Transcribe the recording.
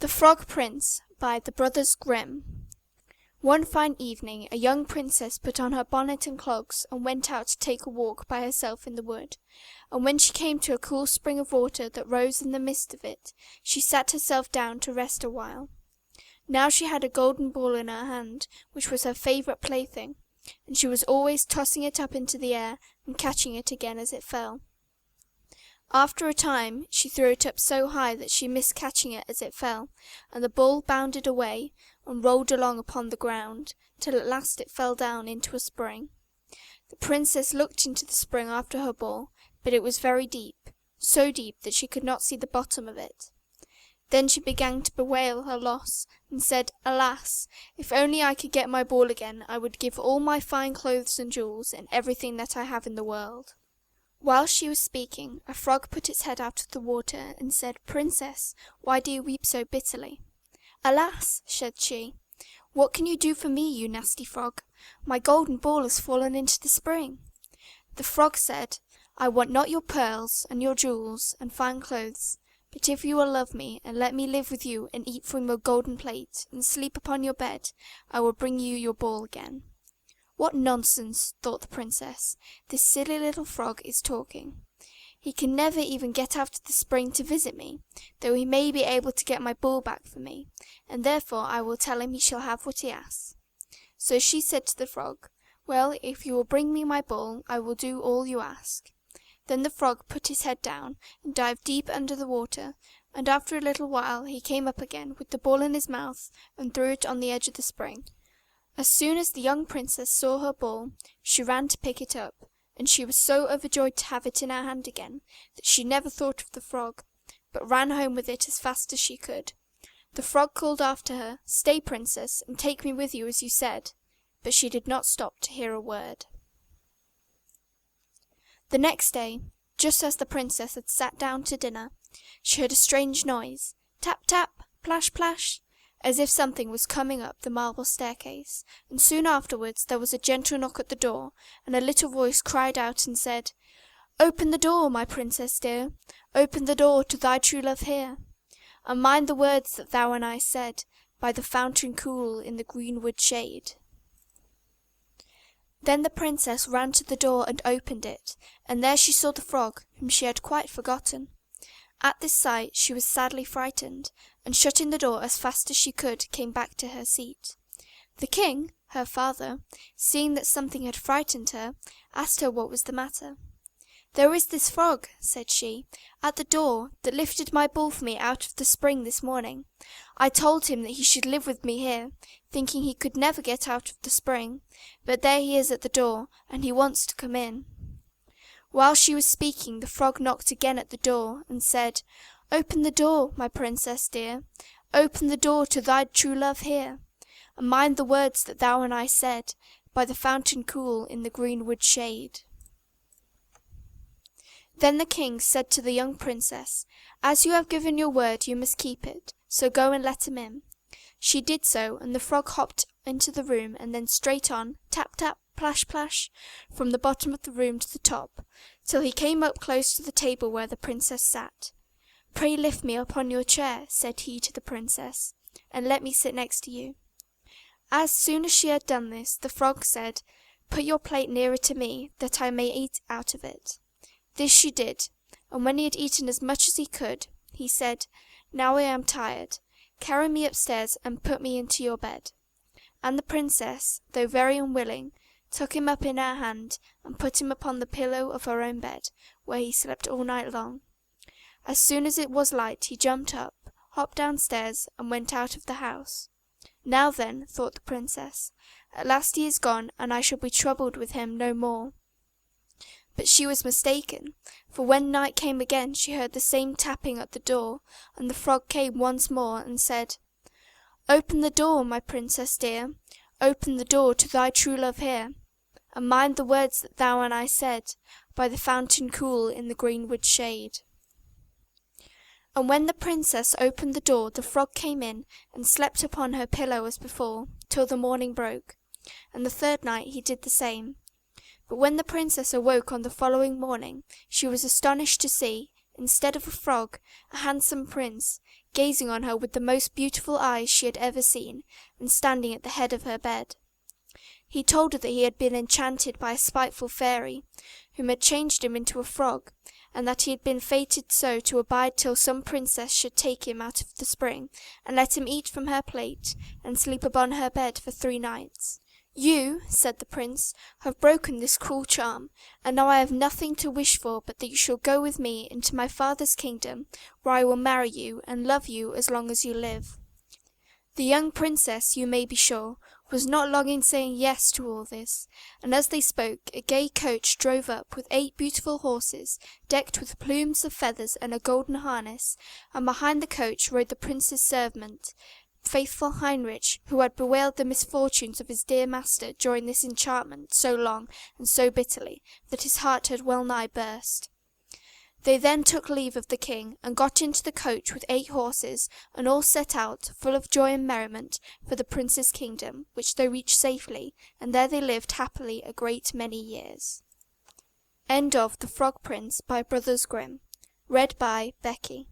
The Frog Prince by the Brothers Grimm. One fine evening a young princess put on her bonnet and clogs and went out to take a walk by herself in the wood, and when she came to a cool spring of water that rose in the midst of it, she sat herself down to rest a while. Now she had a golden ball in her hand, which was her favourite plaything, and she was always tossing it up into the air and catching it again as it fell. After a time she threw it up so high that she missed catching it as it fell, and the ball bounded away and rolled along upon the ground, till at last it fell down into a spring. The princess looked into the spring after her ball, but it was very deep, so deep that she could not see the bottom of it. Then she began to bewail her loss, and said, "Alas, if only I could get my ball again, I would give all my fine clothes and jewels, and everything that I have in the world." While she was speaking, a frog put its head out of the water and said, "Princess, why do you weep so bitterly?" "Alas," said she, "what can you do for me, you nasty frog? My golden ball has fallen into the spring." The frog said, "I want not your pearls and your jewels and fine clothes, but if you will love me and let me live with you and eat from your golden plate and sleep upon your bed, I will bring you your ball again." "What nonsense," thought the princess, "this silly little frog is talking. He can never even get out of the spring to visit me, though he may be able to get my ball back for me, and therefore I will tell him he shall have what he asks." So she said to the frog, "Well, if you will bring me my ball, I will do all you ask." Then the frog put his head down and dived deep under the water, and after a little while he came up again with the ball in his mouth and threw it on the edge of the spring. As soon as the young princess saw her ball, she ran to pick it up, and she was so overjoyed to have it in her hand again that she never thought of the frog, but ran home with it as fast as she could. The frog called after her, "Stay, princess, and take me with you as you said," but she did not stop to hear a word. The next day, just as the princess had sat down to dinner, she heard a strange noise, tap, tap, plash, plash, as if something was coming up the marble staircase, and soon afterwards there was a gentle knock at the door, and a little voice cried out and said, "Open the door, my princess dear, open the door to thy true love here, and mind the words that thou and I said, by the fountain cool in the greenwood shade." Then the princess ran to the door and opened it, and there she saw the frog, whom she had quite forgotten. At this sight she was sadly frightened, and shutting the door as fast as she could, came back to her seat. The king, her father, seeing that something had frightened her, asked her what was the matter. "There is this frog," said she, "at the door, that lifted my ball for me out of the spring this morning. I told him that he should live with me here, thinking he could never get out of the spring, but there he is at the door, and he wants to come in." While she was speaking, the frog knocked again at the door, and said, "Open the door, my princess dear, open the door to thy true love here, and mind the words that thou and I said, by the fountain cool in the greenwood shade." Then the king said to the young princess, "As you have given your word, you must keep it, so go and let him in." She did so, and the frog hopped into the room, and then straight on, tap, tap, plash, plash, from the bottom of the room to the top, till he came up close to the table where the princess sat. "Pray lift me upon your chair," said he to the princess, "and let me sit next to you." As soon as she had done this, the frog said, "Put your plate nearer to me, that I may eat out of it." This she did, and when he had eaten as much as he could, he said, "Now I am tired. Carry me upstairs and put me into your bed." And the princess, though very unwilling, took him up in her hand and put him upon the pillow of her own bed, where he slept all night long. As soon as it was light he jumped up, hopped downstairs, and went out of the house. "Now then," thought the princess, "at last he is gone, and I shall be troubled with him no more." But she was mistaken, for when night came again she heard the same tapping at the door, and the frog came once more and said, "Open the door, my princess dear, open the door to thy true love here, and mind the words that thou and I said, by the fountain cool in the greenwood shade." And when the princess opened the door, the frog came in and slept upon her pillow as before, till the morning broke, and the third night he did the same. But when the princess awoke on the following morning, she was astonished to see, instead of a frog, a handsome prince, gazing on her with the most beautiful eyes she had ever seen, and standing at the head of her bed. He told her that he had been enchanted by a spiteful fairy, whom had changed him into a frog, and that he had been fated so to abide till some princess should take him out of the spring, and let him eat from her plate, and sleep upon her bed for 3 nights. "You," said the prince, "have broken this cruel charm, and now I have nothing to wish for but that you shall go with me into my father's kingdom, where I will marry you, and love you as long as you live." The young princess, you may be sure, was not long in saying yes to all this, and as they spoke a gay coach drove up with 8 beautiful horses, decked with plumes of feathers and a golden harness, and behind the coach rode the prince's servant, faithful Heinrich, who had bewailed the misfortunes of his dear master during this enchantment so long and so bitterly that his heart had well nigh burst. They then took leave of the king, and got into the coach with 8 horses, and all set out, full of joy and merriment, for the prince's kingdom, which they reached safely, and there they lived happily a great many years. End of The Frog Prince by Brothers Grimm. Read by Becky.